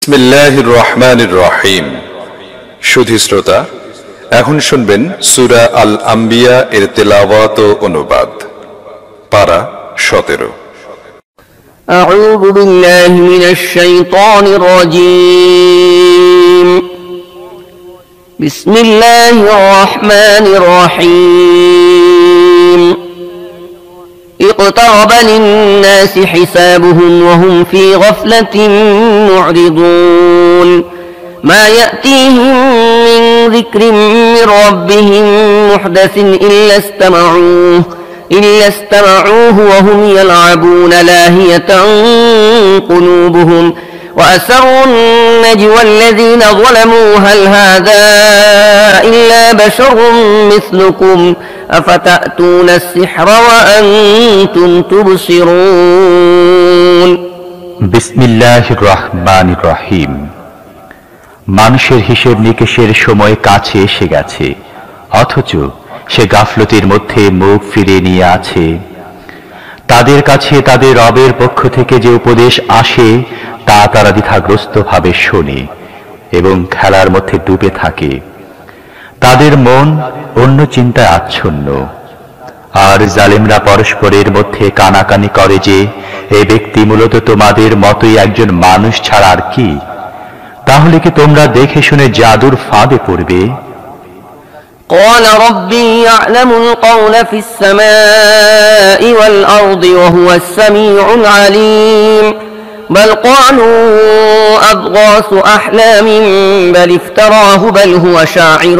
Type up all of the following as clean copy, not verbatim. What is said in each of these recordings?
বিসমিল্লাহির রহমানির রহিম। সুধী শ্রোতা, এখন শুনবেন সূরা আল আম্বিয়া এর তেলাওয়াত ও অনুবাদ। পারা 17। আউযু বিল্লাহি মিনাশ শাইতানির রাজীম। বিসমিল্লাহির রহমানির রহিম। اقترب للناس حسابهم وهم في غفلة معرضون ما يأتيهم من ذكر من ربهم محدث إلا استمعوه وهم يلعبون لاهية قلوبهم وأسروا النجوى الذين ظلموا هل هذا إلا بشر مثلكم أفتأتون السحر وأنتم تبصرون বিসমিল্লাহির রহমানির রহিম। মানুষের হিসেব নিকেশের সময় কাছে এসে গেছে, অথচ সে গাফলতির মধ্যে মুখ ফিরিয়ে নিয়ে আছে। তাদের কাছে তাদের রবের পক্ষ থেকে যে উপদেশ আসে তা তারা দ্বিধাগ্রস্ত ভাবে শোনে এবং খেলার মধ্যে ডুবে থাকে। তাদের মন অন্য চিন্তায় আচ্ছন্ন। আর জালিমরা পরস্পরের মধ্যে কানাকানি করে যে এই ব্যক্তি মূলত তোমাদের মতোই একজন মানুষ ছাড়া আর কি? তাহলে কি তোমরা দেখে শুনে জাদুর ফাঁদে পড়বে? قال ربي يعلم القول في السماء والأرض وهو السميع العليم بل قالوا أضغاث أحلام بل افتراه بل هو شاعر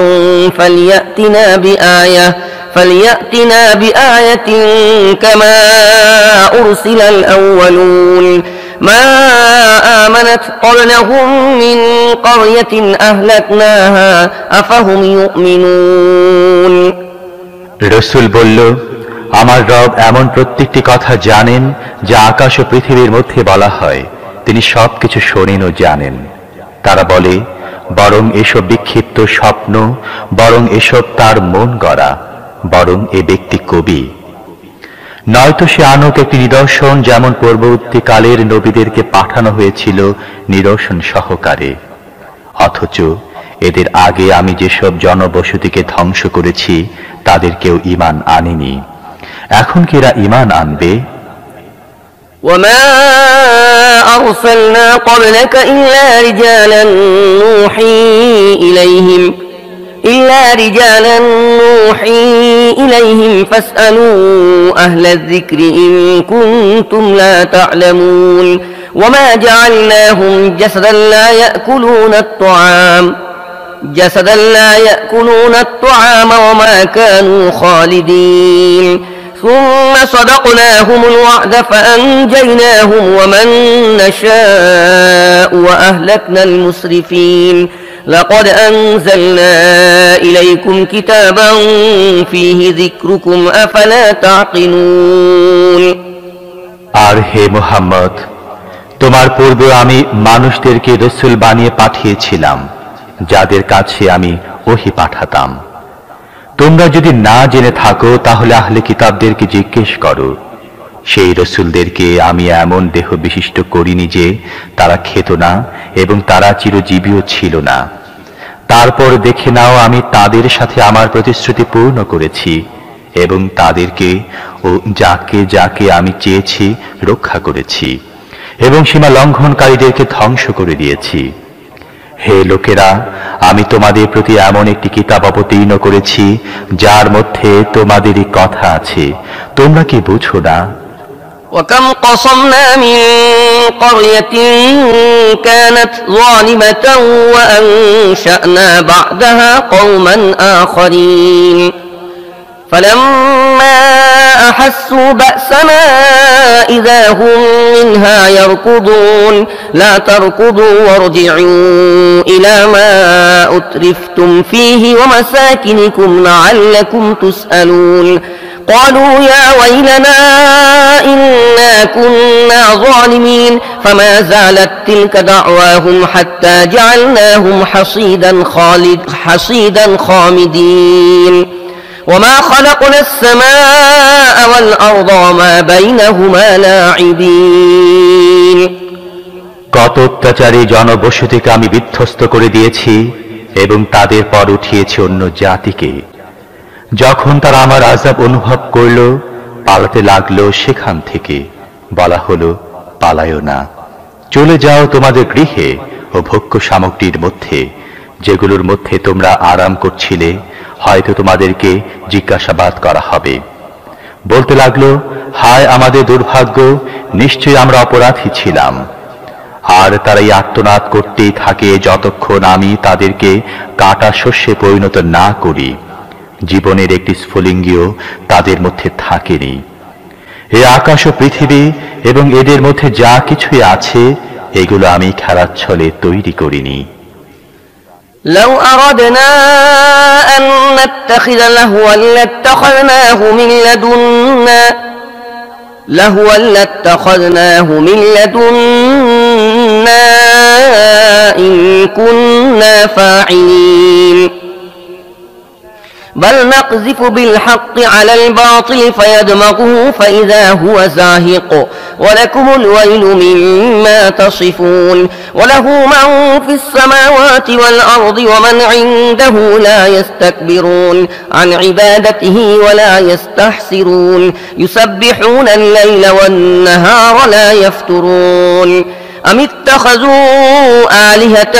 فليأتنا بآية كما أرسل الأولون ما آمنت قبلهم من قرية أهلكناها أفهم يؤمنون রাসূল বলল, আমার রব এমন প্রত্যেকটি কথা জানেন যা আকাশ ও পৃথিবীর মধ্যে বলা হয়, তিনি সবকিছু শোনেন ও জানেন। তারা বলে, বরং এসব বিক্ষিপ্ত স্বপ্ন, বরং এসব তার মন গড়া, বরং এ ব্যক্তি কবি। নয়তো সে আনুক একটি নিদর্শন, যেমন পূর্ববর্তীকালের নবীদেরকে পাঠানো হয়েছিল নিদর্শন সহকারে। অথচ এদের আগে আমি যেসব জনবসতিকে ধ্বংস করেছি তাদের কেউ ঈমান আনেনি। এখন কি এরা ঈমান আনবে? وما أرسلنا قبلك إلا رجالا نوحي إليهم فاسألوا أهل الذكر إن كنتم لا تعلمون وما جعلناهم جسدا لا يأكلون الطعام وما كانوا خالدين ثم صدقناهم الوعد فأنجيناهم ومن نشاء وأهلكنا المسرفين لقد أنزلنا إليكم كتابا فيه ذكركم أفلا تعقلون আর হে মুহাম্মদ, তোমার পূর্বে আমি মানুষদেরকে রাসূল বানিয়ে পাঠিয়েছিলাম, যাদের কাছে আমি ওহী পাঠাতাম। তোমরা যদি না জেনে থাকো তাহলে আহলে কিতাবদেরকে জিজ্ঞেস করো। সেই রাসূলদেরকে আমি এমন দেহ বিশিষ্ট করিনি যে তারা খেত না এবং তারা চিরজীবীও ছিল না। তারপর দেখে নাও, আমি তাদের সাথে আমার প্রতিশ্রুতি পূর্ণ করেছি এবং তাদেরকে ও যাকে যাকে আমি চেয়েছি রক্ষা করেছি এবং সীমা লঙ্ঘনকারীদেরকে ধ্বংস করে দিয়েছি। হে লোকেরা, আমি তোমাদের প্রতি এমন একটি কিতাব অবতীর্ণ করেছি যার মধ্যে তোমাদেরই কথা আছে, তোমরা কি বুঝো না? وكم قصمنا من قرية كانت ظالمة وأنشأنا بعدها قوما آخرين فلما أحسوا بأسنا إذا هم منها يركضون لا تركضوا وارجعوا إلى ما أترفتم فيه ومساكنكم لعلكم تسألون قالوا يا ويلنا إنا كنا ظالمين فما زالت تلك دعواهم حتى جعلناهم حصيدا خامدين وما خلقنا السماء والأرض وما بينهما لاعبين কত অত্যাচারী জনবসতিকে আমি বিধ্বস্ত করে দিয়েছি এবং তাদের পর উঠিয়েছি অন্য জাতিকে। যখন তারা আমার আযাব অনুভব করল, পালাতে লাগলো সেখান থেকে। বলা হলো, পালায়ও না, চলে যাও তোমাদের গৃহে ও ভোগ্য সামগ্রীর মধ্যে, যেগুলোর মধ্যে তোমরা আরাম করছিলে। হয়তো তোমাদেরকে জিজ্ঞাসাবাদ করা হবে। বলতে লাগলো, হায় আমাদের দুর্ভাগ্য, নিশ্চয়ই আমরা অপরাধী ছিলাম। আর তারা এই আর্তনাদ করতেই থাকে যতক্ষণ আমি তাদেরকে কাটা শস্যে পরিণত না করি। জীবনের একটি স্ফুলিঙ্গও তাদের মধ্যে থাকেনি। এই আকাশ ও পৃথিবী এবং এদের মধ্যে যা কিছুই আছে, এগুলো আমি খেলার ছলে তৈরি করিনি। لو أردنا أن نتخذ لهوا لاتخذناه من لدنا إن كنا فاعلين بل نقذف بالحق على الباطل فيدمغه فإذا هو زاهق ولكم الويل مما تصفون وله من في السماوات والأرض ومن عنده لا يستكبرون عن عبادته ولا يستحسرون يسبحون الليل والنهار لا يفترون أم اتخذوا آلهة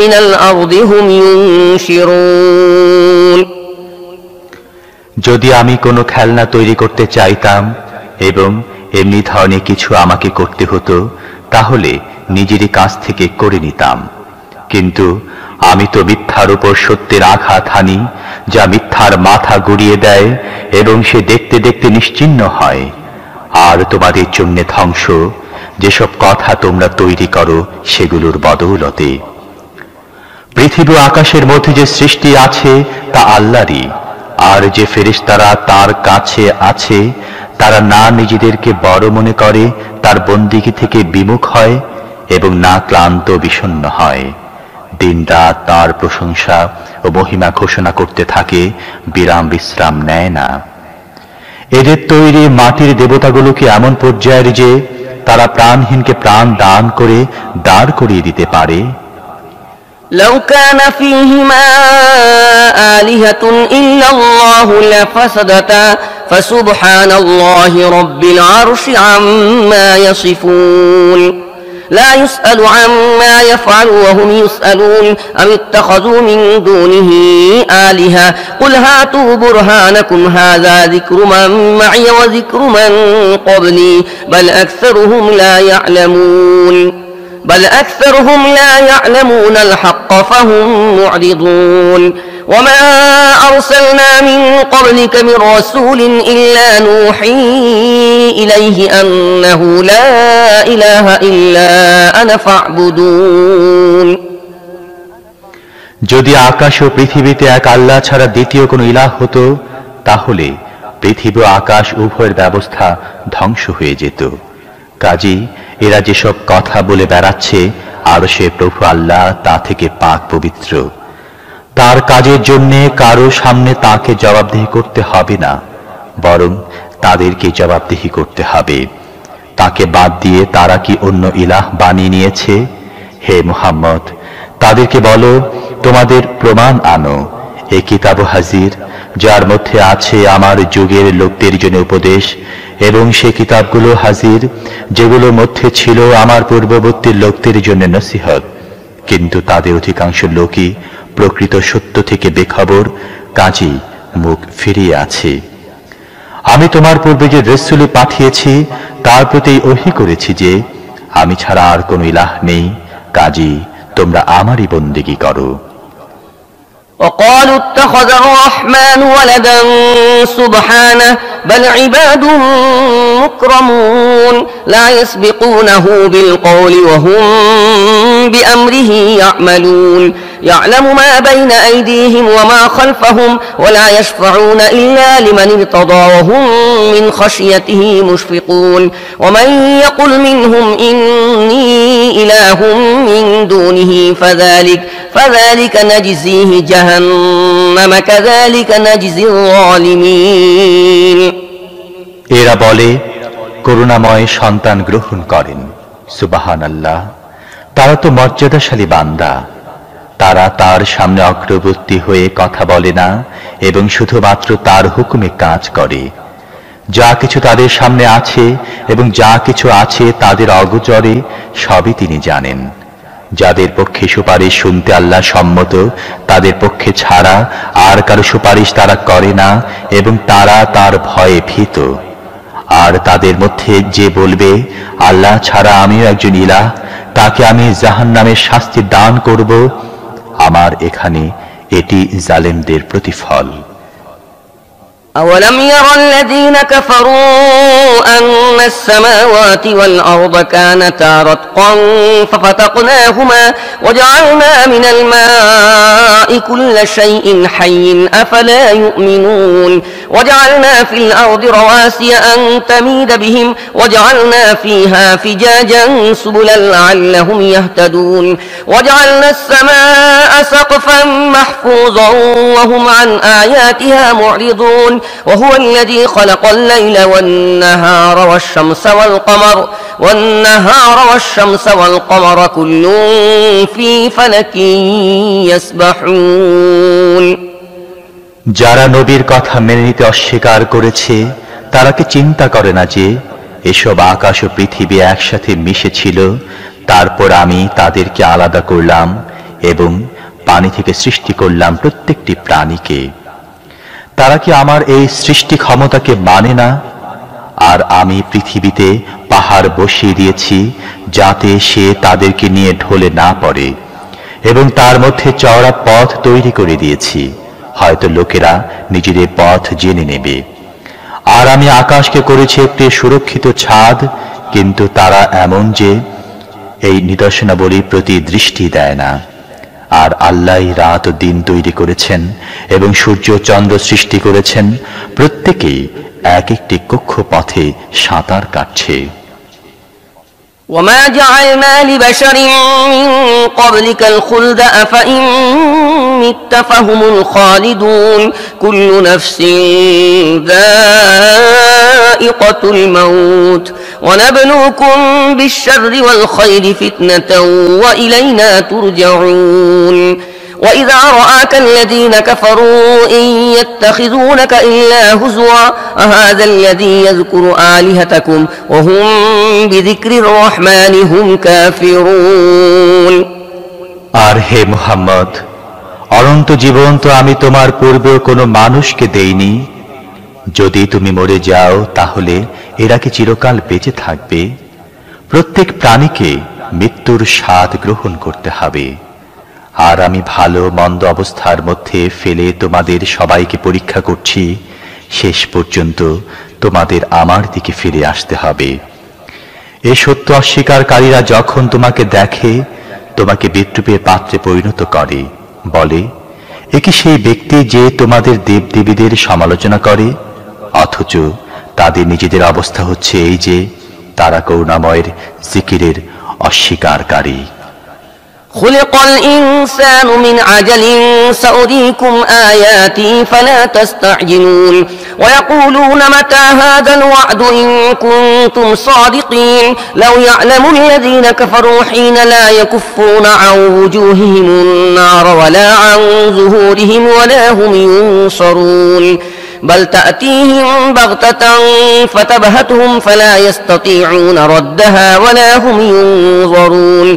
من الأرض هم ينشرون যদি আমি কোনো খেলনা তৈরি করতে চাইতাম এবং এমনি ধরনের কিছু আমাকে করতে হতো, তাহলে নিজেরই কাছ থেকে করে নিতাম। কিন্তু আমি তো মিথ্যার উপর সত্যের আঘাত হানি, যা মিথ্যার মাথা গুড়িয়ে দেয় এবং সে দেখতে দেখতে নিশ্চিহ্ন হয়। আর তোমাদের জন্য ধ্বংস, যেসব কথা তোমরা তৈরি করো সেগুলোর বদৌলতে। পৃথিবী ও আকাশের মধ্যে যে সৃষ্টি আছে তা আল্লাহরই। আর যে ফেরেশতারা তার কাছে আছে, তারা না নিজেদেরকে বড় মনে করে, তার বন্দিগি থেকে বিমুখ হয় এবং না ক্লান্ত বিষণ্ণ হয়। দিনরাত তার প্রশংসা ও মহিমা ঘোষণা করতে থাকে, বিরাম বিশ্রাম নেয় না। এদের তৈরি মাটির দেবতাগুলোকে এমন পর্যায়ের যে তারা প্রাণহীনকে প্রাণ দান করে দাঁড় করিয়ে দিতে পারে। لو كان فيهما آلهة إلا الله لفسدتا فسبحان الله رب العرش عما يصفون لا يسأل عما يفعل وهم يسألون أم اتخذوا من دونه آلهة قل هاتوا برهانكم هذا ذكر من معي وذكر من قبلي بل أكثرهم لا يعلمون الحق فهم معرضون وما أرسلنا من قبلك من رسول إلا نوحي إليه أنه لا إله إلا أنا فاعبدون যদি আকাশ ও পৃথিবীতে এক আল্লাহ ছাড়া দ্বিতীয় কোনো ইলাহ হতো, তাহলে পৃথিবী ও আকাশ উভয়ের ব্যবস্থা ধ্বংস হয়ে যেত। কাজী এরা যেসব কথা বলে বেড়াচ্ছে, আর সে প্রভু আল্লাহ তা থেকে পাক পবিত্র। তার কাজের জন্য কারো সামনে তাকে জবাবদিহি করতে হবে না, বরং তাদেরকে জবাবদিহি করতে হবে। তাকে বাদ দিয়ে তারা কি অন্য ইলাহ বানিয়ে নিয়েছে? হে মুহাম্মদ, তাদেরকে বলো, তোমাদের প্রমাণ আনো। এ কিতাব হাজির, যার মধ্যে আছে আমার যুগের লোকদের জন্য উপদেশ, এবং সে কিতাবগুলো হাজির যেগুলোর মধ্যে ছিল আমার পূর্ববর্তী লোকদের জন্য নসিহত। কিন্তু তাদের অধিকাংশ লোকই প্রকৃত সত্য থেকে বেখবর, কাজী মুখ ফিরিয়ে আছে। আমি তোমার পূর্বে যে রাসূল পাঠিয়েছি তার প্রতি ওহী করেছি যে আমি ছাড়া আর কোনো ইলাহ নেই, কাজী তোমরা আমারই বন্দেগী করো। وقالوا اتخذ الرحمن ولدا سبحانه بل عباد مكرمون لا يسبقونه بالقول وهم بأمره يعملون يعلم ما بين أيديهم وما خلفهم ولا يشفعون إلا لمن ارتضى وهم من خشيته مشفقون ومن يقل منهم إني إله من دونه فذلك نجزيه جهنم كذلك نجزي الظالمين এরা বলে, করুণাময় সন্তান গ্রহণ করেন। সুবহানাল্লাহ, তারা তো মর্যাদাশালী বান্দা। তারা তার সামনে অগ্রবর্তী হয়ে কথা বলে না এবং শুধুমাত্র তার হুকুমে কাজ করে। যা কিছু তাদের সামনে আছে এবং যা কিছু আছে তাদের অগোচরে সবই তিনি জানেন। যাদের পক্ষে সুপারিশ শুনতে আল্লাহ সম্মত, তাদের পক্ষে ছাড়া আর কারো সুপারিশ তারা করে না এবং তারা তার ভয়ে ভীত। আর তাদের মধ্যে যে বলবে, আল্লাহ ছাড়া আমিও একজন ইলাহ, তাকে আমি জাহান্নামের শাস্তি দান করব, আমার এখানে এটি জালেমদের প্রতিফল। أولم ير الذين كفروا أن السماوات والأرض كانتا رتقا ففتقناهما وجعلنا من الماء كل شيء حي أفلا يؤمنون وجعلنا في الأرض رواسي أن تميد بهم وجعلنا فيها فجاجا سبلا لعلهم يهتدون وجعلنا السماء سقفا محفوظا وهم عن آياتها معرضون وهو الذي خلق الليل والنهار والشمس والقمر كل في فلك يسبحون। যারা নবীর কথা মেনে নিতে অস্বীকার করেছে তারা কি চিন্তা করে না যে এসব আকাশ ও পৃথিবী একসাথে মিশেছিল, তারপর আমি তাদেরকে আলাদা করলাম এবং পানি থেকে সৃষ্টি করলাম প্রত্যেকটি প্রাণীকে। তারা কি আমার এই সৃষ্টি ক্ষমতাকে মানে না? আর আমি পৃথিবীতে পাহাড় বসিয়ে দিয়েছি যাতে সে তাদেরকে নিয়ে ঢলে না পড়ে, এবং তার মধ্যে চওড়া পথ তৈরি করে দিয়েছি, হয়তো লোকেরা নিজেদের পথ জেনে নেবে। আর আমি আকাশকে করেছি একটি সুরক্ষিত ছাদ, কিন্তু তারা এমন যে এই নিদর্শনাবলীর প্রতি দৃষ্টি দেয় না। আর আল্লাহ রাত ও দিন তৈরি করেছেন এবং সূর্য চন্দ্র সৃষ্টি করেছেন, প্রত্যেকেই এক একটি কক্ষপথে সাঁতার কাটছে। وما جعلنا لبشر من قبلك الخلد أفإن مت فهم الخالدون كل نفس ذائقة الموت ونبلوكم بالشر والخير فتنة وإلينا ترجعون وإذا رآك الذين كفروا إن يتخذونك إلا هزوا أهذا الذي يذكر آلهتكم وهم بذكر الرحمن هم كافرون। আর হে মুহাম্মদ, অনন্ত জীবন তো আমি তোমার পূর্বে কোনো মানুষকে দেইনি। যদি তুমি মরে যাও তাহলে এরা কি চিরকাল বেঁচে থাকবে? প্রত্যেক প্রাণীকে মৃত্যুর স্বাদ গ্রহণ করতে হবে। আর আমি ভালো মন্দ অবস্থার মধ্যে ফেলে তোমাদের সবাইকে পরীক্ষা করছি, শেষ পর্যন্ত তোমাদের আমার দিকে ফিরে আসতে হবে। এ সত্য অস্বীকারীরা যখন তোমাকে দেখে তোমাকে বিদ্রূপের পাত্রে পরিণত করে, বলে, এ কি সেই ব্যক্তি যে তোমাদের দেবদেবীদের সমালোচনা করে? অথচ তাদের নিজেদের অবস্থা হচ্ছে এই যে তারা করুণাময়ের জিকিরের অস্বীকারী। خلق الإنسان من عجل سأريكم آياتي فلا تستعجلون ويقولون متى هذا الوعد إن كنتم صادقين لو يعلم الذين كفروا حين لا يكفون عن وجوههم النار ولا عن ظهورهم ولا هم ينصرون بل تأتيهم بغتة فتبهتهم فلا يستطيعون ردها ولا هم ينظرون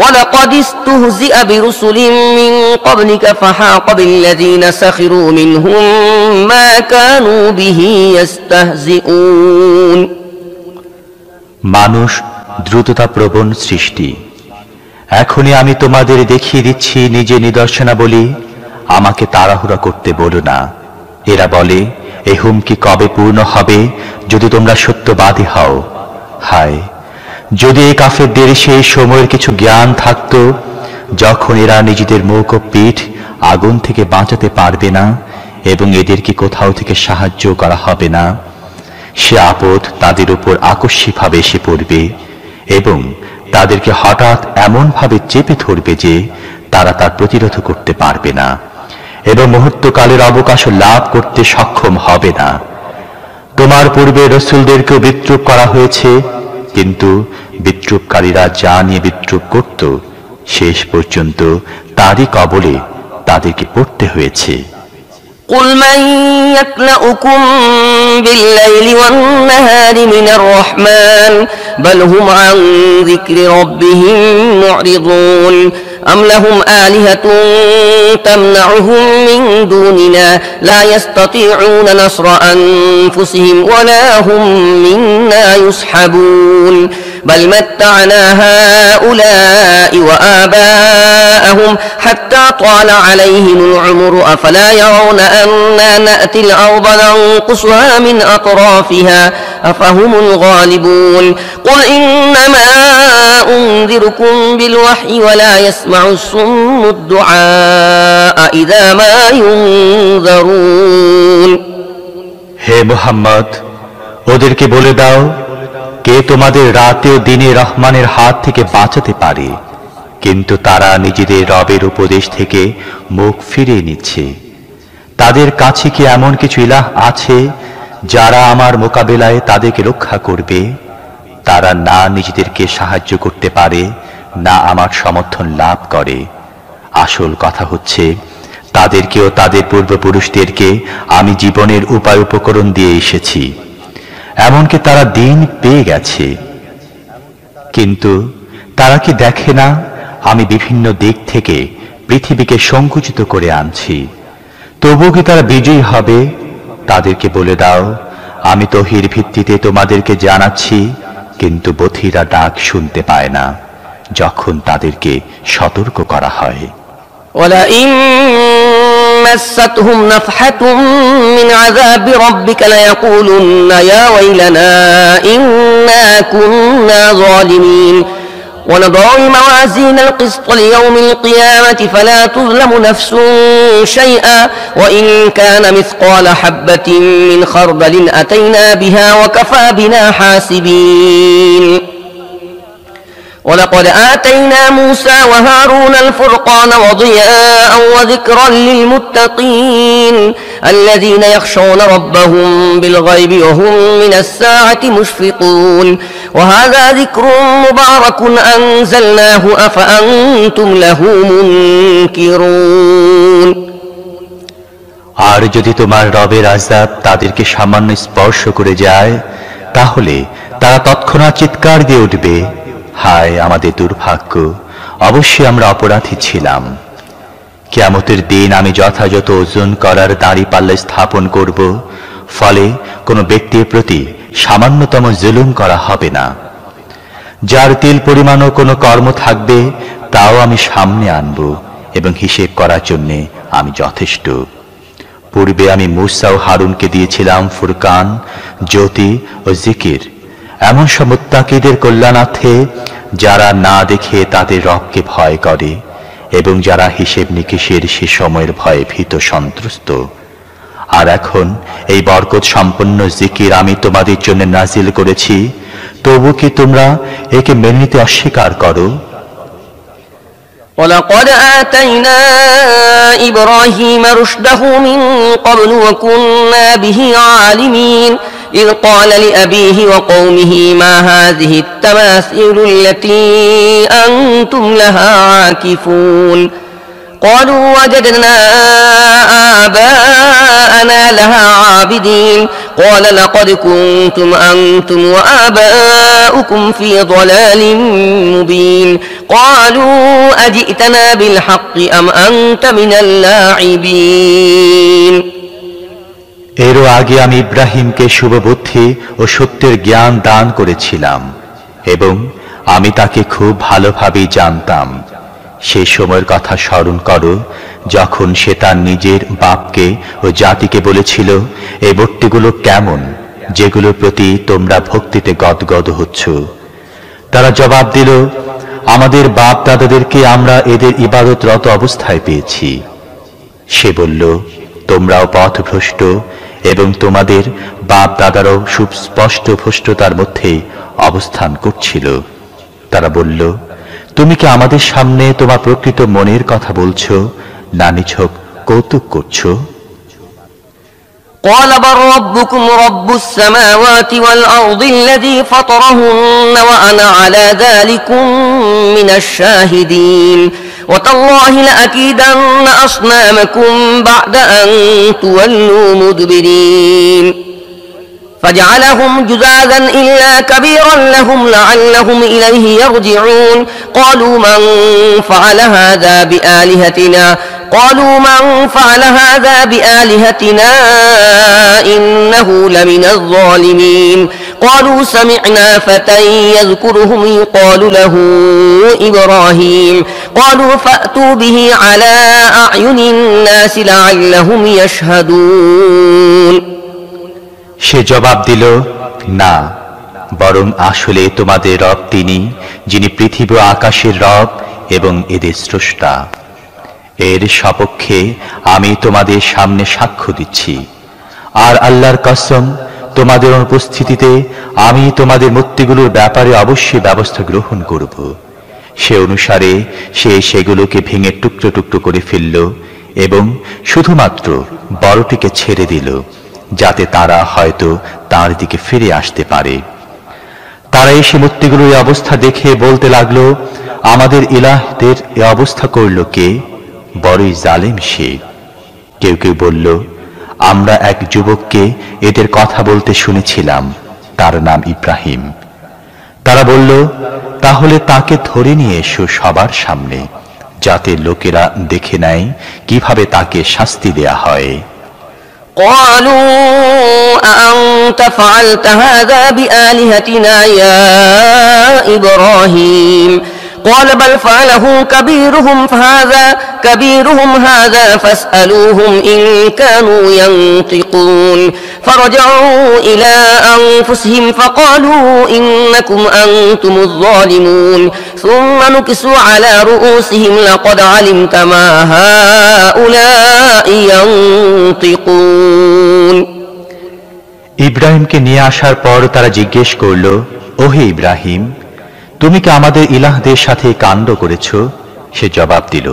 ولقد استهزئ برسل من قبلك فحاق بالذين سخروا منهم ما كانوا به يستهزئون। মানুষ দ্রুততা প্রবণ সৃষ্টি। এখনই আমি তোমাদের দেখিয়ে দিচ্ছি নিজে নিদর্শনাবলী, আমাকে তাড়াহুড়া করতে বলো না। এরা বলে, এই হুমকি কবে পূর্ণ হবে যদি তোমরা সত্যবাদী হও? হায়, যদি এই কাফেরদের সেই সময়ের কিছু জ্ঞান থাকত যখন এরা নিজেদের মুখ ও পিঠ আগুন থেকে বাঁচাতে পারবে না এবং এদেরকে কোথাও থেকে সাহায্য করা হবে না, সে আপদ তাদের উপর আকস্মিকভাবে এসে পড়বে এবং তাদেরকে হঠাৎ এমনভাবে চেপে ধরবে যে তারা তার প্রতিরোধ করতে পারবে না এবং মুহূর্তকালের অবকাশ লাভ করতে সক্ষম হবে না। তোমার পূর্বে রাসূলদেরকেও বিদ্রূপ করা হয়েছে, কিন্তু বিদ্রুপকারীরা যা নিয়ে বিদ্রুপ করত শেষ পর্যন্ত তারই কবলে তাদেরকে পড়তে হয়েছে। قل من يكلؤكم بالليل والنهار من الرحمن بل هم عن ذكر ربهم معرضون أم لهم آلهة تمنعهم من دوننا لا يستطيعون نصر أنفسهم ولا هم منا يصحبون بل متعنا هؤلاء وآباءهم حتى طال عليهم العمر أفلا يرون أنا نأتي الأرض ننقصها من أطرافها أفهم الغالبون قل إنما أنذركم بالوحي ولا يسمع الصم الدعاء إذا ما ينذرون হে মুহাম্মদ, ওদেরকে বলে দাও, কে তোমাদের রাতে ও দিনে রহমানের হাত থেকে বাঁচাতে পারে? কিন্তু তারা নিজেদের রবের উপদেশ থেকে মুখ ফিরিয়ে নিচ্ছে। তাদের কাছে কি এমন কিছু ইলাহ আছে যারা আমার মোকাবেলায় তাদেরকে রক্ষা করবে? তারা না নিজেদেরকে সাহায্য করতে পারে, না আমার সমর্থন লাভ করে। আসল কথা হচ্ছে, তাদেরকেও তাদের পূর্বপুরুষদেরকে আমি জীবনের উপায় উপকরণ দিয়ে এসেছি, এমনকি তারা দিন পেয়ে গেছে। কিন্তু তারা কি দেখে না আমি বিভিন্ন দিক থেকে পৃথিবীকে সংকুচিত করে আনছি? তবু কি তারা বিজয়ী হবে? তাদেরকে বলে দাও, আমি তহির ভিত্তিতে তোমাদেরকে জানাচ্ছি, কিন্তু বধিরা ডাক শুনতে পায় না যখন তাদেরকে সতর্ক করা হয়। ولئن مستهم نفحة من عذاب ربك ليقولن يا ويلنا إنا كنا ظالمين ونضع الموازين القسط ليوم القيامة فلا تظلم نفس شيئا وإن كان مثقال حبة من خردل أتينا بها وكفى بنا حاسبين ولقد آتينا موسى وهارون الفرقان وضياء وذكرا للمتقين الذين يخشون ربهم بالغيب وهم من الساعة مشفقون وهذا ذكر مبارك أنزلناه أفأنتم له منكرون আর যদি তোমার রবের আযাব তাদেরকে সামান্য স্পর্শ করে যায়, তাহলে তারা তৎক্ষণাৎ চিৎকার দিয়ে উঠবে, হায় আমাদের দুর্ভাগ্য, অবশ্যই আমরা অপরাধী ছিলাম। কিয়ামতের দিন আমি যথাযথ ওজন করার দাঁড়িপাল্লা স্থাপন করব, ফলে কোনো ব্যক্তির প্রতি সামান্যতম জুলুম করা হবে না। যার তিল পরিমাণও কোনো কর্ম থাকবে তাও আমি সামনে আনব, এবং হিসেব করার জন্য আমি যথেষ্ট। পূর্বে আমি মূসা ও হারুনকে দিয়েছিলাম ফুরকান, জ্যোতি ও জিকির, এমন সব মুত্তাকিদের কল্যাণার্থে যারা না দেখে তাদের রবকে ভয় করে এবং যারা হিসেব নিকেশের সে সময়ের ভয়ে ভীত সন্ত্রস্ত। আর এখন এই বরকত সম্পন্ন জিকির আমি তোমাদের জন্য নাজিল করেছি, তবু কি তোমরা একে মেনে নিতে অস্বীকার করো? ولقد آتينا إبراهيم رشده من قبل وكنا به عالمين إذ قال لأبيه وقومه ما هذه التماثيل التي أنتم لها عاكفون قالوا وجدنا آباءنا لها عابدين قال لقد كنتم أنتم وآباؤكم في ضلال مبين قالوا أجئتنا بالحق أم أنت من اللاعبين এরও আগে আমি ইব্রাহিমকে শুভবুদ্ধি ও সত্যের জ্ঞান দান করেছিলাম এবং আমি তাকে খুব ভালোভাবেই জানতাম। সেই সময়ের কথা স্মরণ করো যখন সে তার নিজের বাপকে ও জাতিকে বলেছিল, এই মূর্তিগুলো কেমন যেগুলোর প্রতি তোমরা ভক্তিতে গদগদ হচ্ছ? তারা জবাব দিল, আমাদের বাপ দাদাদেরকে আমরা এদের ইবাদতরত অবস্থায় পেয়েছি। সে বলল, তোমরাও পথভ্রষ্ট এবং তোমাদের বাপ দাদারাও সুস্পষ্ট ভ্রষ্টতার মধ্যে অবস্থান করছিল। তারা বলল, তুমি কি আমাদের সামনে তোমার প্রকৃত মনের কথা বলছো, না নিছক কৌতুক করছো? قال بل ربكم رب السماوات والأرض الذي فطرهن وأنا على ذلكم من الشاهدين وتالله لأكيدن أصنامكم بعد أن تولوا مدبرين فجعلهم جذاذا إلا كبيرا لهم لعلهم إليه يرجعون قالوا من فعل هذا بآلهتنا إنه لمن الظالمين قالوا سمعنا فتى يذكرهم يقال له إبراهيم قالوا فأتوا به على أعين الناس لعلهم يشهدون সে জবাব দিল, না, বরং আসলে তোমাদের রব তিনি, যিনি পৃথিবী ও আকাশের রব এবং এদের স্রষ্টা। এর সপক্ষে আমি তোমাদের সামনে সাক্ষ্য দিচ্ছি। আর আল্লাহর কসম, তোমাদের অনুপস্থিতিতে আমি তোমাদের মূর্তিগুলোর ব্যাপারে অবশ্যই ব্যবস্থা গ্রহণ করব। সে অনুসারে সে সেগুলোকে ভেঙে টুকরো টুকরো করে ফেলল এবং শুধুমাত্র বড়টিকে ছেড়ে দিল, যাতে তারা হয়তো তার দিকে ফিরে আসতে পারে। তারা এসে মূর্তিগুলোর এই অবস্থা দেখে বলতে লাগলো, আমাদের ইলাহদের এ অবস্থা করল কে? বড়ই জালেম সে। কেউ কেউ বলল, আমরা এক যুবককে এদের কথা বলতে শুনেছিলাম, তার নাম ইব্রাহিম। তারা বলল, তাহলে তাকে ধরে নিয়ে এসো সবার সামনে, যাতে লোকেরা দেখে নেয় কিভাবে তাকে শাস্তি দেয়া হয়। قالوا أأنت فعلت هذا بآلهتنا يا إبراهيم قال بل فعله كبيرهم هذا فاسألوهم إن كانوا ينطقون فرجعوا إلى أنفسهم فقالوا إنكم أنتم الظالمون ثم نكسوا على رؤوسهم لقد علمت ما هؤلاء ينطقون ইব্রাহিমকে নিয়ে আসার পর তারা জিজ্ঞেস করল, ওহে ইব্রাহিম, তুমি কি আমাদের ইলাহদের সাথে কাণ্ড করেছ? সে জবাব দিল,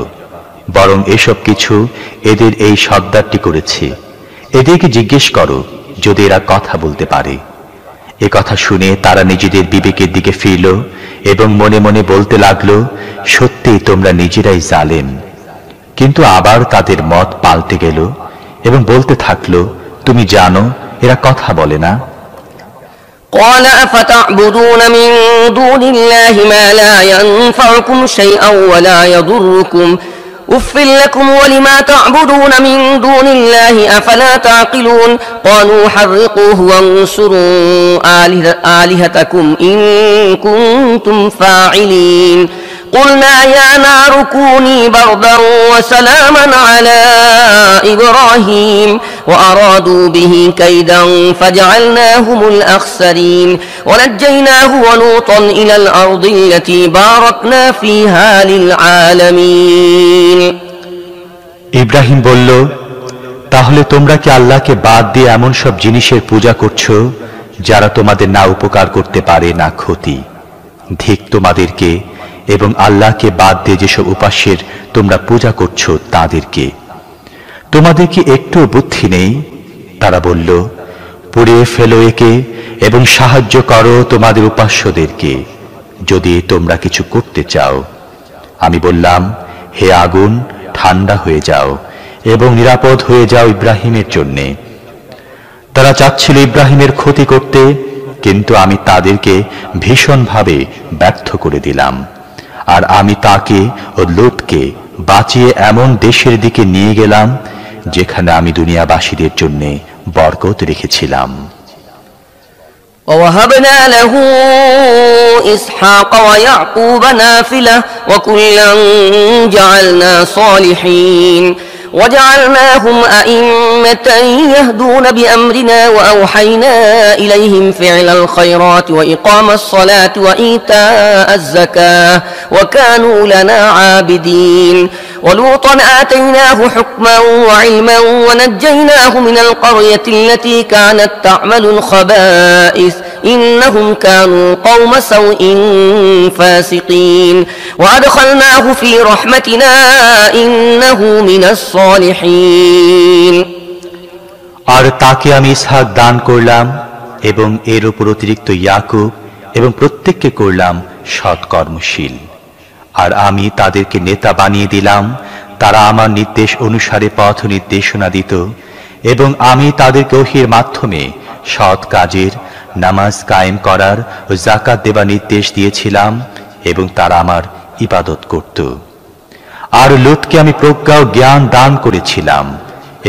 বরং এসব কিছু এদের এই সর্দারটি করেছে। এদেরকে জিজ্ঞেস করো যদি এরা কথা বলতে পারে। এ কথা শুনে তারা নিজেদের বিবেকের দিকে ফিরল এবং মনে মনে বলতে লাগলো, সত্যি তোমরা নিজেরাই জালেম। কিন্তু আবার তাদের মত পাল্টে গেল এবং বলতে থাকলো, তুমি জানো এরা কথা বলে না। قال أفتعبدون من دون الله ما لا ينفعكم شيئا ولا يضركم أف لكم ولما تعبدون من دون الله أفلا تعقلون قالوا حرقوه وانصروا آلهتكم إن كنتم فاعلين قلنا يا نار كوني بردا وسلاما على إبراهيم وأرادوا به كيدا فجعلناهم الأخسرين ونجيناه ولوطا إلى الأرض التي باركنا فيها للعالمين ইব্রাহিম বলল, তাহলে তোমরা কি আল্লাহকে বাদ দিয়ে এমন সব জিনিসের পূজা করছো যারা তোমাদের না উপকার করতে পারে না ক্ষতি? ধিক তোমাদেরকে এবং আল্লাহকে বাদ দিয়ে যেসব উপাস্যের তোমরা পূজা করছো তাদেরকে। তোমাদের কি একটু বুদ্ধি নেই? তারা বলল, পুড়িয়ে ফেলো একে এবং সাহায্য করো তোমাদের উপাস্যদেরকে, যদি তোমরা কিছু করতে চাও। আমি বললাম, হে আগুন, ঠান্ডা হয়ে যাও এবং নিরাপদ হয়ে যাও ইব্রাহিমের জন্যে। তারা চাচ্ছিল ইব্রাহিমের ক্ষতি করতে, কিন্তু আমি তাদেরকে ভীষণভাবে ব্যর্থ করে দিলাম। আর আমি তাকে ও লূতকে বাঁচিয়ে এমন দেশের দিকে নিয়ে গেলাম যেখানে আমি দুনিয়াবাসীদের জন্য বরকত রেখেছিলাম। ووهبنا له إسحاق ويعقوب نافلة وكلا جعلنا صالحين وجعلناهم أئمة يهدون بأمرنا وأوحينا إليهم فعل الخيرات وإقام الصلاة وإيتاء الزكاة وكانوا لنا عابدين ولوطا آتيناه حكما وعلما ونجيناه من القرية التي كانت تعمل الخبائث إنهم كانوا قوم سوء فاسقين وأدخلناه في رحمتنا إنه من الصالحين আর তাকে আমি ইসহাক দান করলাম এবং এর উপর অতিরিক্ত ইয়াকুব এবং প্রত্যেককে করলাম সৎকর্মশীল। আর আমি তাদেরকে নেতা বানিয়ে দিলাম, তারা আমার নির্দেশ অনুসারে পথ নির্দেশনা দিত এবং আমি তাদেরকে ওহীর মাধ্যমে সৎ কাজের, নামাজ কায়েম করার ও যাকাত দেবার নির্দেশ দিয়েছিলাম এবং তারা আমার ইবাদত করত। আর লূতকে আমি প্রজ্ঞা ও জ্ঞান দান করেছিলাম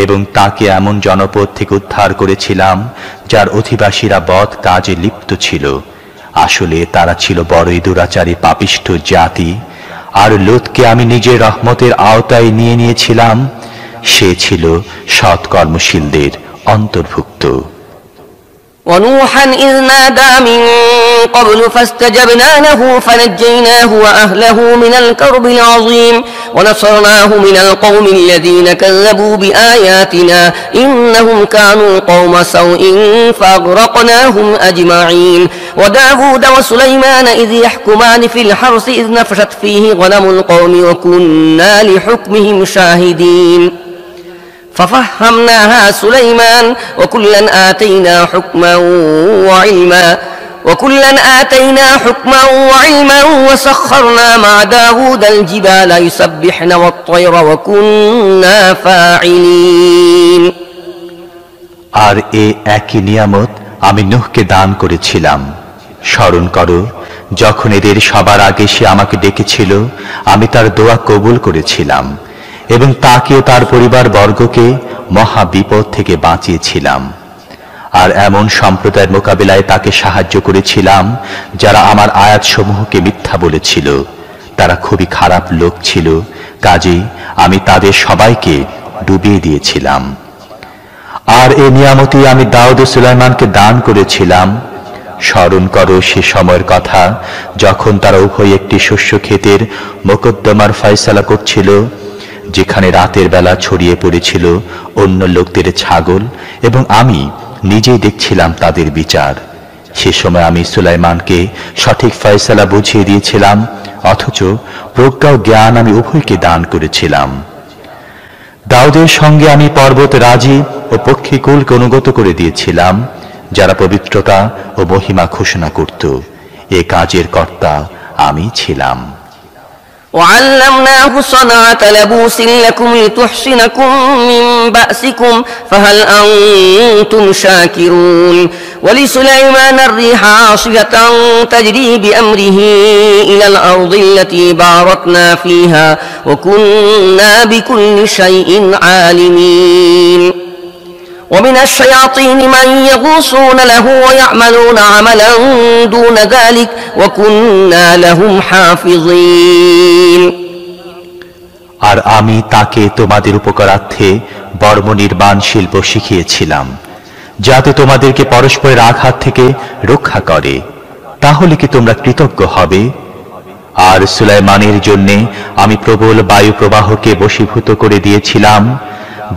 এবং তাকে এমন জনপদ থেকে উদ্ধার করেছিলাম যার অধিবাসীরা বদ কাজে লিপ্ত ছিল। আসলে তারা ছিল বড়ই দুরাচারী পাপিষ্ঠ জাতি। আর লূতকে আমি নিজের রহমতের আওতায় নিয়ে নিয়েছিলাম, সে ছিল সৎকর্মশীলদের অন্তর্ভুক্ত। ونوحا إذ نادى من قبل فاستجبنا له فنجيناه وأهله من الكرب العظيم ونصرناه من القوم الذين كذبوا بآياتنا إنهم كانوا قوم سوء فأغرقناهم أجمعين وداود وسليمان إذ يحكمان في الحرث إذ نفشت فيه غنم القوم وكنا لحكمهم شاهدين ففهمناها سليمان وكلا آتينا حكما وعلما وسخرنا مع داود الجبال يسبحن والطير وكنا فاعلين। আর এ একই নিয়ামত আমি নূহকে দান করেছিলাম। স্মরণ করো, যখন এদের সবার আগে সে আমাকে ডেকেছিল, আমি তার দোয়া কবুল করেছিলাম এবং তাকে ও তার পরিবার বর্গকে মহা বিপদ থেকে বাঁচিয়েছিলাম। আর এমন সম্প্রদায়ের মোকাবিলায় তাকে সাহায্য করেছিলাম যারা আমার আয়াতসমূহকে মিথ্যা বলেছিল। তারা খুবই খারাপ লোক ছিল, কাজেই আমি তাদের সবাইকে ডুবিয়ে দিয়েছিলাম। আর এ নিয়ামতি আমি দাউদ ও সুলাইমানকে দান করেছিলাম। স্মরণ করো সে সময়ের কথা, যখন তারা উভয় একটি শস্য ক্ষেতের মোকদ্দমার ফয়সালা করছিল, যেখানে রাতের বেলা ছড়িয়ে পড়েছিল অন্য লোকদের ছাগল এবং আমি নিজেই দেখছিলাম তাদের বিচার। সে সময় আমি সুলাইমানকে সঠিক ফয়সালা বুঝিয়ে দিয়েছিলাম, অথচ প্রজ্ঞা ও জ্ঞান আমি উভয়কে দান করেছিলাম। দাউদের সঙ্গে আমি পর্বত রাজি ও পক্ষীকুলকে অনুগত করে দিয়েছিলাম, যারা পবিত্রতা ও মহিমা ঘোষণা করত। এ কাজের কর্তা আমি ছিলাম। وعلمناه صنعة لبوس لكم لتحصنكم من بأسكم فهل أنتم شاكرون ولسليمان الريح عاصفة تجري بأمره إلى الأرض التي باركنا فيها وكنا بكل شيء عالمين ومن الشياطين من يغوصون له ويعملون عملا دون ذلك وكنا لهم حافظين। আর আমি তাকে তোমাদের উপকারার্থে বর্ম নির্মাণ শিল্প শিখিয়েছিলাম, যাতে তোমাদেরকে পরস্পরের আঘাত থেকে রক্ষা করে। তাহলে কি তোমরা কৃতজ্ঞ হবে? আর সুলাইমানের জন্য আমি প্রবল বায়ু প্রবাহকে বশীভূত করে দিয়েছিলাম,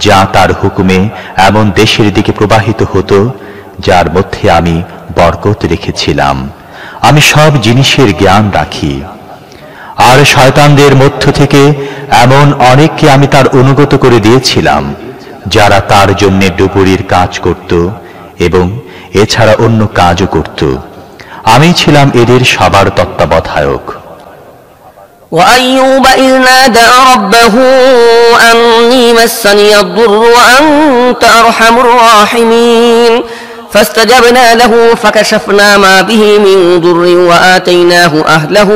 যা তার হুকুমে এমন দেশের দিকে প্রবাহিত হতো যার মধ্যে আমি বরকত রেখেছিলাম। আমি সব জিনিসের জ্ঞান রাখি। আর শয়তানদের মধ্য থেকে এমন অনেককে আমি তার অনুগত করে দিয়েছিলাম, যারা তার জন্য ডুবুরির কাজ করত এবং এছাড়া অন্য কাজও করত। আমি ছিলাম এদের সবার তত্ত্বাবধায়ক। وأيوب إذ نادى ربه أني مسني الضر وأنت أرحم الراحمين فاستجبنا له فكشفنا ما به من ضر وآتيناه أهله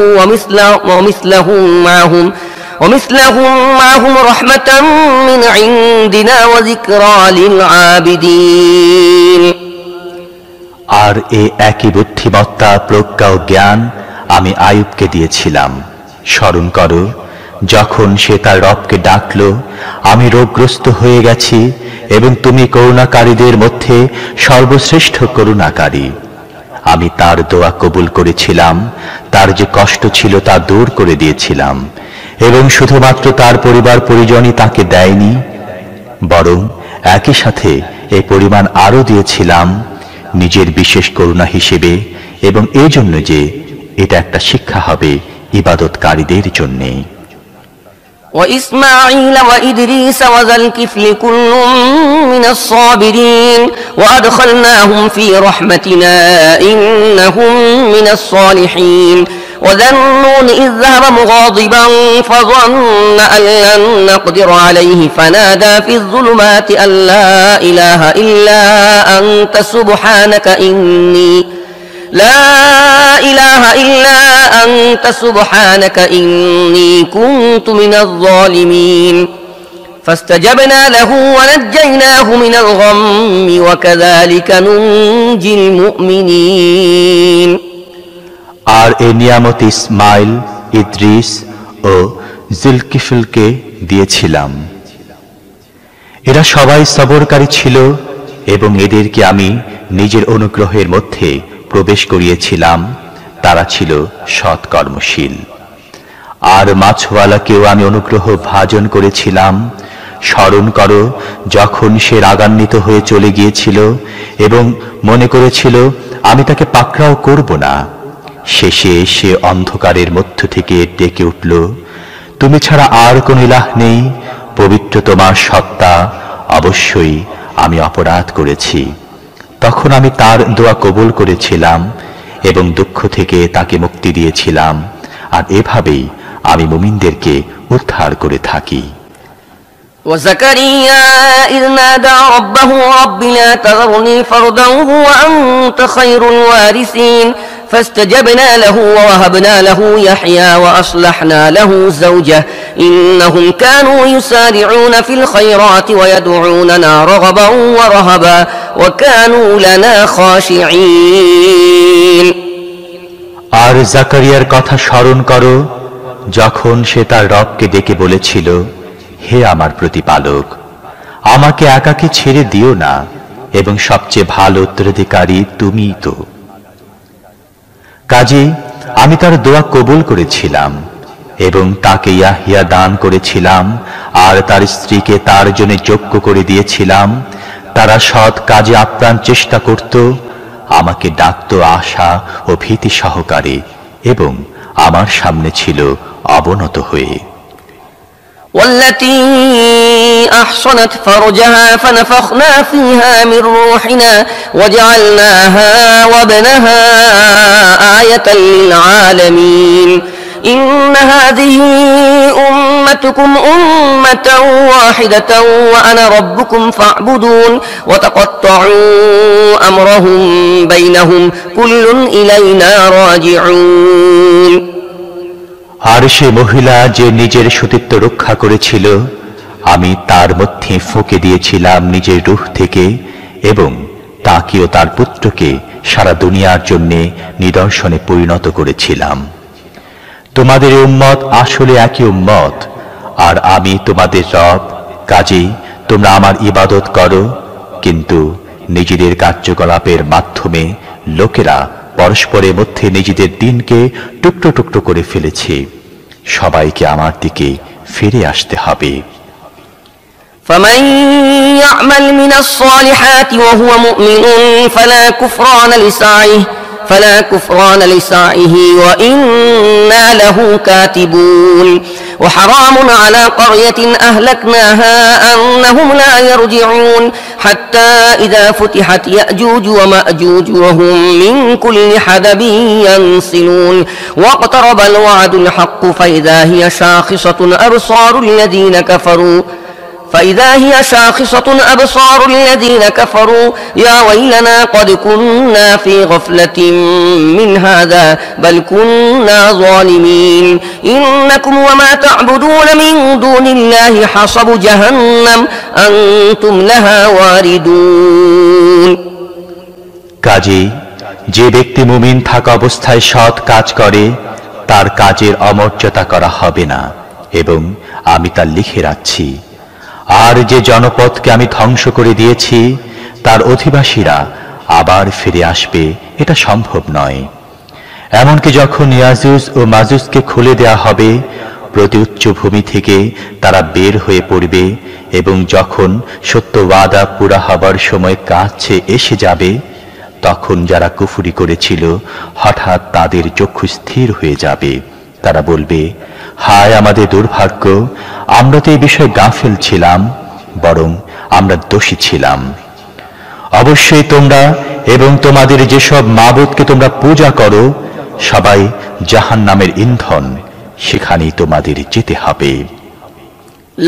ومثلهم معهم رحمة من عندنا وذكرى للعابدين। আর এই একই বুদ্ধিমত্তা, প্রজ্ঞা ও জ্ঞান আমি আইয়ুবকে দিয়েছিলাম। স্মরণ করো, যখন সে তার রবকে ডাকল, আমি রোগগ্রস্ত হয়ে গেছি এবং তুমি করুণাকারীদের মধ্যে সর্বশ্রেষ্ঠ করুণাকারী। আমি তার দোয়া কবুল করেছিলাম, তার যে কষ্ট ছিল তা দূর করে দিয়েছিলাম এবং শুধুমাত্র তার পরিবার পরিজনই তাকে দেয়নি, বরং একই সাথে এই পরিমাণ আরো দিয়েছিলাম নিজের বিশেষ করুণা হিসেবে, এবং এই জন্য যে এটা একটা শিক্ষা হবে ইবাদতকারীদের জন্যে। وإسماعيل وإدريس وذا الكفل كل من الصابرين وأدخلناهم في رحمتنا إنهم من الصالحين وذا النون إذ ذهب مغاضبا فظن أن لن نقدر عليه فنادى في الظلمات أن لا إله إلا أنت سبحانك إني كنت من الظالمين فاستجبنا له ونجيناه من الغم وكذلك ننجي المؤمنين আর এ নিয়ামত ইসমাইল, ইদ্রিস ও জুলকিফলকে দিয়েছিলাম। এরা সবাই সবরকারী ছিল এবং এদেরকে আমি নিজের অনুগ্রহের মধ্যে প্রবেশ করিয়েছিলাম। তারা ছিল সৎকর্মশীল। আর মাছওয়ালাকেও আমি অনুগ্রহ ভাজন করেছিলাম। স্মরণ করো যখন সে রাগান্বিত হয়ে চলে গিয়েছিল এবং মনে করেছিল আমি তাকে পাকড়াও করব না। শেষে সে অন্ধকারের মধ্য থেকে ডেকে উঠল, তুমি ছাড়া আর কোন ইলাহ নেই, পবিত্র তোমার সত্তা, অবশ্যই আমি অপরাধ করেছি। তখন আমি তার দোয়া কবুল করেছিলাম এবং দুঃখ থেকে তাকে মুক্তি দিয়েছিলাম। আর এভাবেই আমি মুমিনদেরকে উদ্ধার করে থাকি। وزكريا إذ نادى ربه رب لا تذرني فردا وأنت خير الوارثين فاستجبنا له ووهبنا له يحيى وأصلحنا له زوجه إنهم كانوا يسارعون في الخيرات ويدعوننا رغبا ورهبا وكانوا لنا خاشعين আর জাকারিয়ার কথা স্মরণ করো যখন সে তার রবকে ডেকে বলেছিল, হে আমার প্রতিপালক, আমাকে একাকী ছেড়ে দিও না এবং সবচেয়ে ভালো উত্তরাধিকারী তুমিই তো। কাজেই আমি তার দোয়া কবুল করেছিলাম এবং তাকে ইয়াহিয়া দান করেছিলাম আর তার স্ত্রীকে তার জন্য যোগ্য করে দিয়েছিলাম। তারা সৎ কাজে আপ্রাণ চেষ্টা করত, আমাকে ডাকত আশা ও ভীতি সহকারে এবং আমার সামনে ছিল অবনত হয়ে। والتي أحصنت فرجها فنفخنا فيها من روحنا وجعلناها وابنها آية للعالمين إن هذه أمتكم أمة واحدة وأنا ربكم فاعبدون وتقطعوا أمرهم بينهم كل إلينا راجعون আর সে মহিলা যে নিজের সতীত্ব রক্ষা করেছিল, আমি তার মধ্যে ফুঁকে দিয়েছিলাম নিজের রূহ থেকে এবং তাকেও তার পুত্রকে সারা দুনিয়ার জন্য নিদর্শনে পরিণত করেছিলাম। তোমাদের উম্মত আসলে একই উম্মত আর আমি তোমাদের রব, কাজেই তোমরা আমার ইবাদত করো। কিন্তু নিজেদের কার্যকলাপের মাধ্যমে লোকেরা পরস্পরের মধ্যে নিজেদের দিনকে টুকরো টুকরো করে ফেলেছে। সবাইকে আমার দিকে ফিরে আসতে হবে। فمن يعمل من الصالحات وهو مؤمن فلا كفران لسعيه وإنا له كاتبون وحرام على قرية أهلكناها أنهم لا يرجعون حتى إذا فتحت يأجوج ومأجوج وهم من كل حدب ينسلون واقترب الوعد الحق فإذا هي شاخصة أبصار الذين كفروا يا ويلنا قد كنا في غفلة من هذا بل كنا ظالمين إنكم وما تعبدون من دون الله حصب جهنم أنتم لها واردون কাজেই যে ব্যক্তি মুমিন থাকা অবস্থায় সৎ কাজ করে তার কাজের অমর্যাদা করা হবে না এবং আমি তা লিখে রাখছি। আর যে জনপদকে আমি ধ্বংস করে দিয়েছি তার অধিবাসীরা আবার ফিরে আসবে এটা সম্ভব নয়। এমনকি যখন ইয়াজুজ ও মাজুজকে খুলে দেয়া হবে, প্রতি উচ্চভূমি থেকে তারা বের হয়ে পড়বে এবং যখন সত্য ওয়াদা পুরা হবার সময় কাছে এসে যাবে, তখন যারা কুফরি করেছিল হঠাৎ তাদের চক্ষু স্থির হয়ে যাবে। তারা বলবে, হায় আমাদের দুর্ভাগ্য, আমরা তো এই বিষয়ে গাফিল ছিলাম, বরং আমরা দোষী ছিলাম। অবশ্যই তোমরা এবং তোমাদের যেসব মাবুদকে তোমরা পূজা করো সবাই জাহান্নামের ইন্ধন, সেখানেই তোমাদের যেতে হবে।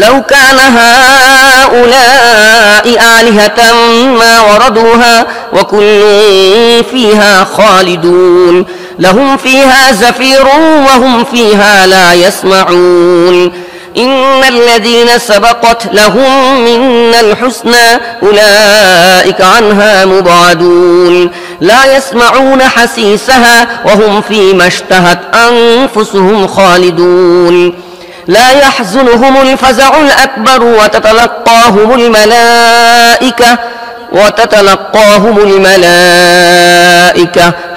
لو كان هؤلاء آلهة ما وردوها وكل فيها خالدون لهم فيها زفير وهم فيها لا يسمعون إن الذين سبقت لهم منا الحسنى أولئك عنها مبعدون لا يسمعون حسيسها وهم فيما اشتهت أنفسهم خالدون لا يحزنهم الفزع الأكبر وتتلقاهم الملائكة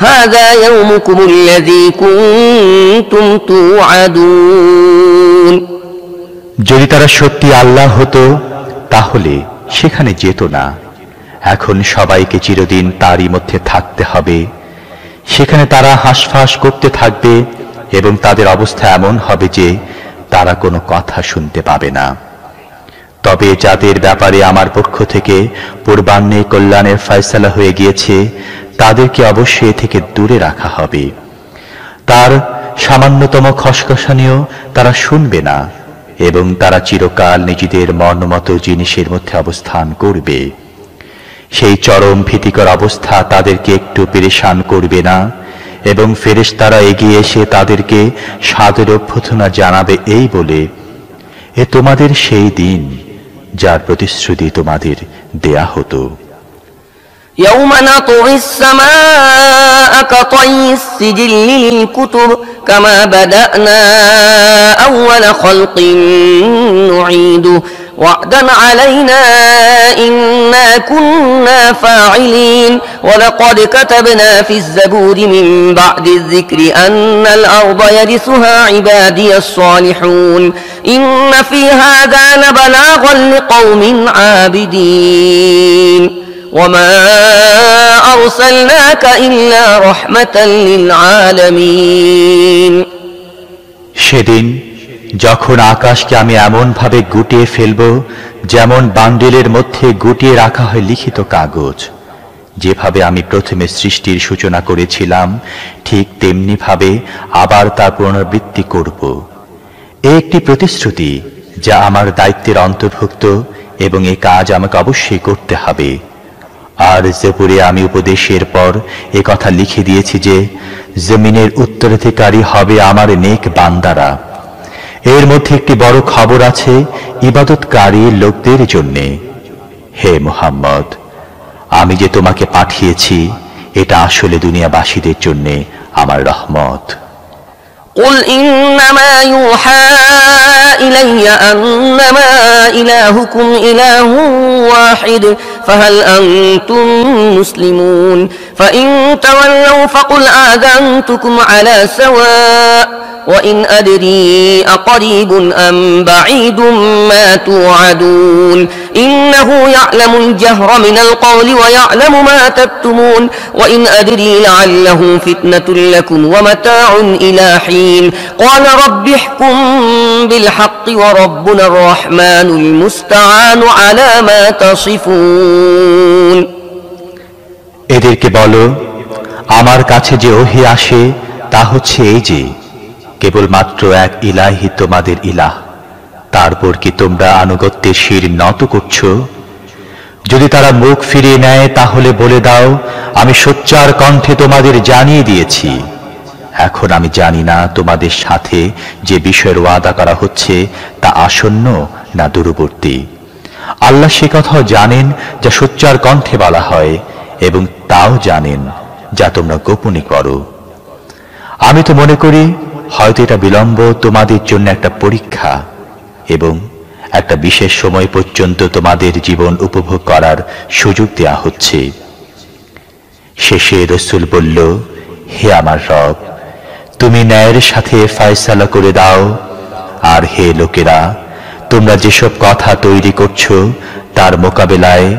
هذا يومكم الذي كنتم توعدون। যদি তারা সত্যি আল্লাহ হতো তাহলে সেখানে যেত না। এখন সবাইকে চিরদিন তারই মধ্যে থাকতে হবে। সেখানে তারা হাঁসফাঁস করতে থাকবে এবং তাদের অবস্থা এমন হবে যে তারা কোনো কথা শুনতে পাবে না। তবে যাদের ব্যাপারে আমার পক্ষ থেকে পূর্বাহ্নে কল্যাণের ফয়সালা হয়ে গিয়েছে তাদেরকে অবশ্যই থেকে দূরে রাখা হবে। তার সামান্যতম খসখসানিও তারা শুনবে না এবং তারা চিরকাল নিজেদের মনমতো জিনিসের মধ্যে অবস্থান করবে। সেই চরম ভীতিকর অবস্থা তাদেরকে একটু পেরেশান করবে না এবং ফেরেশতারা এগিয়ে এসে তাদেরকে সাদর অভ্যর্থনা জানাবে এই বলে, এ তোমাদের সেই দিন যার প্রতিশ্রুতি তোমাদের দেয়া হতো। يوم نطوي السماء كطي السجل للكتب كما بدأنا أول خلق نعيده وعدا علينا إنا كنا فاعلين ولقد كتبنا في الزبور من بعد الذكر أن الأرض يرثها عبادي الصالحون إن في هذا لبلاغا لقوم عابدين وما أرسلناك إلا رحمة للعالمين। সেদিন যখন আকাশকে আমি এমন ভাবে গুটিয়ে ফেলব যেমন বান্ডিলের মধ্যে গুটিয়ে রাখা হয় লিখিত কাগজ, যেভাবে আমি প্রথমে সৃষ্টির সূচনা করেছিলাম ঠিক তেমনি ভাবে আবার তার পুনরাবৃত্তি করব। একটি প্রতিশ্রুতি যা আমার দায়িত্বের অন্তর্ভুক্ত এবং এই কাজ আমাকে অবশ্যই করতে হবে। আর জবুরে আমি উপদেশের পর এ কথা লিখে দিয়েছি যে জমিনের উত্তরাধিকারী হবে আমার নেক বান্দারা। এর মধ্যে একটি বড় খবর আছে ইবাদতকারী লোকদের জন্য। হে মুহাম্মদ, আমি যে তোমাকে পাঠিয়েছি এটা আসলে দুনিয়াবাসীদের জন্য আমার রহমত। قل إنما يوحى إلي أنما إلهكم إله واحد فهل أنتم مسلمون فإن تولوا فقل آذنتكم على سواء وإن أدري أقريب أم بعيد ما توعدون إنه يعلم الجهر من القول ويعلم ما تكتمون وإن أدري لعله فتنة لكم ومتاع إلى حين قال رب احكم بالحق وربنا الرحمن المستعان على ما تصفون। এদেরকে বলো, আমার কাছে যে ওহী আসে তা হচ্ছে এই যে কেবলমাত্র এক ইলাহি তোমাদের ইলাহ, তারপর কি তোমরা আনুগত্যের শির নত করছ? যদি তারা মুখ ফিরিয়ে নেয় তাহলে বলে দাও আমি সোচ্চার কণ্ঠে তোমাদের জানিয়ে দিয়েছি। এখন আমি জানি না তোমাদের সাথে যে বিষয়ের ওয়াদা করা হচ্ছে তা আসন্ন না দূরবর্তী। আল্লাহ সে কথাও জানেন যা সোচ্চার কণ্ঠে বলা হয় এবং তাও জানেন যা তোমরা গোপনে করো। আমি তো মনে করি হয়তো এটা বিলম্ব তোমাদের জন্য একটা পরীক্ষা এবং একটা বিশেষ সময় পর্যন্ত তোমাদের জীবন উপভোগ করার সুযোগ দেয়া হচ্ছে। শেষে রাসূল বলল, হে আমার রব, তুমি ন্যায়ের সাথে ফয়সালা করে দাও। আর হে লোকেরা, তোমরা যেসব কথা তৈরি করছো তার মোকাবেলায়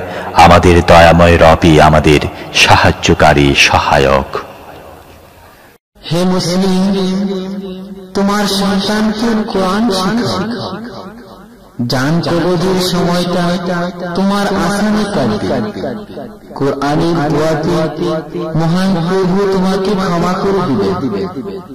আমাদের দয়াময় রবই আমাদের সাহায্যকারী সহায়ক। হে মুসলিম, তোমার সন্তানকে কোরআন শেখাও। জান কবজের সময়টা তোমার আসানে কাটবে। কোরআনের দোয়াতে মহান প্রভু তোমাকে ক্ষমা করে দিবে।